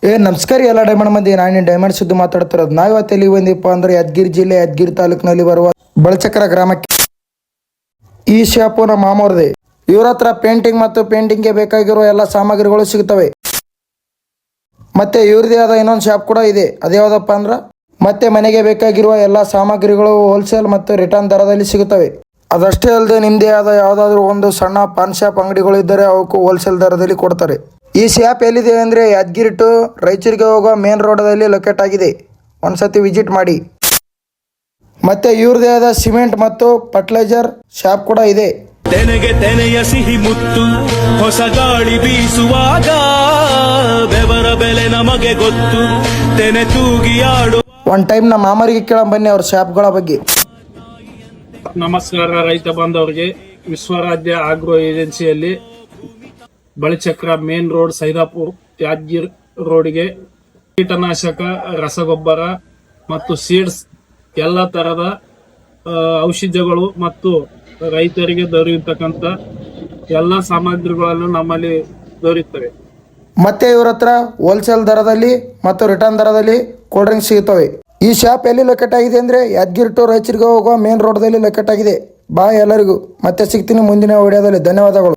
ನಮಸ್ಕಾರ ಎಲ್ಲ ಡೈಮಂಡ್ ಮಂದಿ. ನಾನು ಡೈಮಂಡ್ ಸುದ್ದು ಮಾತಾಡ್ತಿರೋದು. ನಾವಿವತ್ತು ಎಲ್ಲಿ ಬಂದಿಪ್ಪ ಅಂದ್ರೆ ಯಾದಗಿರಿ ಜಿಲ್ಲೆ ಯಾದಗಿರಿ ತಾಲೂಕಿನಲ್ಲಿ ಬರುವ ಬಳಚಕ್ರ ಗ್ರಾಮಕ್ಕೆ. ಈ ಶಾಪು ನಮ್ಮ ಮಾಮವ್ರದೇ. ಇವ್ರ ಹತ್ರ ಪೇಂಟಿಂಗ್ ಮತ್ತು ಪೇಂಟಿಂಗ್ಗೆ ಬೇಕಾಗಿರುವ ಎಲ್ಲ ಸಾಮಗ್ರಿಗಳು ಸಿಗುತ್ತವೆ. ಮತ್ತೆ ಇವ್ರದೇ ಆದ ಇನ್ನೊಂದು ಶಾಪ್ ಕೂಡ ಇದೆ. ಅದ್ಯಾವುದಪ್ಪ ಅಂದ್ರೆ ಮತ್ತೆ ಮನೆಗೆ ಬೇಕಾಗಿರುವ ಎಲ್ಲ ಸಾಮಗ್ರಿಗಳು ಹೋಲ್ಸೇಲ್ ಮತ್ತು ರಿಟರ್ನ್ ದರದಲ್ಲಿ ಸಿಗುತ್ತವೆ. ಅದಷ್ಟೇ ಅಲ್ಲದೆ ನಿಮ್ಮದೇ ಆದ ಯಾವುದಾದ್ರೂ ಒಂದು ಸಣ್ಣ ಪಾನ್ ಶಾಪ್ ಅಂಗಡಿಗಳು ಇದ್ದರೆ ಅವಕ್ಕೂ ಹೋಲ್ಸೇಲ್ ದರದಲ್ಲಿ ಕೊಡ್ತಾರೆ. ಈ ಶಾಪ್ ಎಲ್ಲಿದೆ ಅಂದರೆ ಯಾದಗಿರಿ ಟು ರಾಯಚೂರಿಗೆ ಹೋಗುವ ಮೇನ್ ರೋಡಲ್ಲಿ ಲೊಕೇಟ್ ಆಗಿದೆ. ಒಂದ್ಸತಿ ವಿಸಿಟ್ ಮಾಡಿ. ಮತ್ತೆ ಇವ್ರದೇ ಆದ ಸಿಮೆಂಟ್ ಮತ್ತು ಫರ್ಟಿಲೈಸರ್ ಶಾಪ್ ಕೂಡ ಇದೆ. ತೆನೆಗೆ ತೆನೆಯ ಸಿಹಿ ಮುತ್ತು, ಹೊಸ ಗಾಳಿ ಬೀಸುವಾಗ ಬೆವರ ಬೆಲೆ ನಮಗೆ ಗೊತ್ತು, ತೆನೆ ತೂಗಿ ಆಡು. ಒನ್ ಟೈಮ್ ನಮ್ಮ ಮಾಮರಿಗೆ ಕೇಳ ಬನ್ನಿ ಅವ್ರ ಶಾಪ್ಗಳ ಬಗ್ಗೆ. ನಮಸ್ಕಾರ ರೈತ ಬಾಂಧವರಿಗೆ. ವಿಶ್ವರಾಜ್ಯ ಆಗ್ರೋ ಏಜೆನ್ಸಿಯಲ್ಲಿ ಬಳಿಚಕ್ರ ಮೇನ್ ರೋಡ್ ಸೈದಾಪುರ್ ಯಾದಗಿರಿ ರೋಡ್ಗೆ ಕೀಟನಾಶಕ, ರಸಗೊಬ್ಬರ ಮತ್ತು ಸೀಡ್ಸ್ ಎಲ್ಲ ತರದ ಔಷಧಗಳು ಮತ್ತು ರೈತರಿಗೆ ದೊರೆಯತಕ್ಕಂಥ ಎಲ್ಲ ಸಾಮಗ್ರಿಗಳನ್ನು ನಮ್ಮಲ್ಲಿ ದೊರೆಯುತ್ತವೆ. ಮತ್ತೆ ಇವ್ರ ಹತ್ರ ಹೋಲ್ಸೇಲ್ ದರದಲ್ಲಿ ಮತ್ತು ರಿಟರ್ನ್ ದರದಲ್ಲಿ ಕೋಲ್ಡ್ ಡ್ರಿಂಕ್ಸ್ ಸಿಗುತ್ತವೆ. ಈ ಶಾಪ್ ಎಲ್ಲಿ ಲೊಕೇಟ್ ಆಗಿದೆ ಅಂದರೆ ಯಾದಗಿರಿ ಟು ರಾಯಚೂರಿಗೆ ಹೋಗುವ ಮೇನ್ ರೋಡ್ದಲ್ಲಿ ಲೊಕೇಟ್ ಆಗಿದೆ. ಬಾಯ್ ಎಲ್ಲರಿಗೂ. ಮತ್ತೆ ಸಿಗ್ತೀನಿ ಮುಂದಿನ ವಿಡಿಯೋದಲ್ಲಿ. ಧನ್ಯವಾದಗಳು.